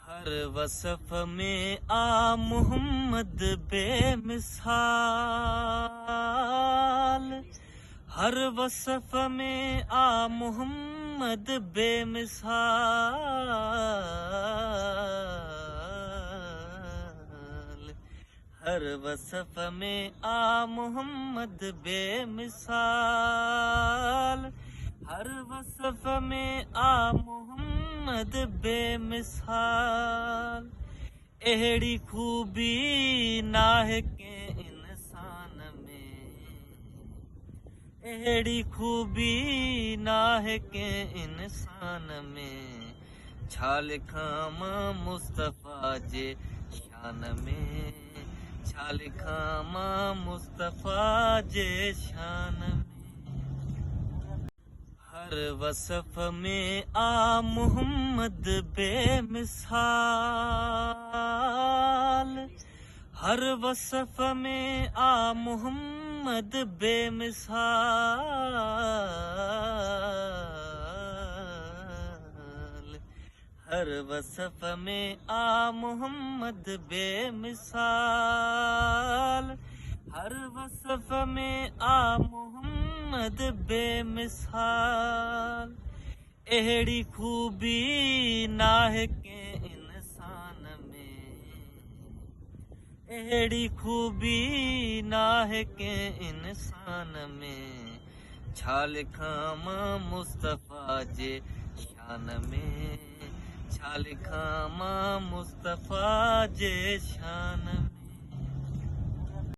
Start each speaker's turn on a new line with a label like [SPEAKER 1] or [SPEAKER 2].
[SPEAKER 1] हर वसफ में आ मोहम्मद बेमिसाल। हर वसफ में आ मोहम्मद बेमिसाल। हर वसफ में आ मोहम्मद बेमिसाल। हर वसफ में आ मोहम्मद बेमिसाल। एड़ी खूबी नाहे के इंसान में, एड़ी खूबी नाहे के इंसान में। छा लिखां मां मुस्तफा जे शान में, छा लिखां मां मुस्तफा जे शान में। हर वसफ में आ मोहम्मद बेमिसाल। हर वसफ में आ मोहम्मद बेमिसाल। हर वसफ में आ मोहम्मद बेमिसाल। हर वसफ में आ मोहम्मद बेमिसाल। एड़ी खूबी नाहे के इंसान में, एड़ी खूबी नाहे के इंसान में। छा लिखां मां मुस्तफा जे शान में, छा लिखां मां मुस्तफा जे शान में।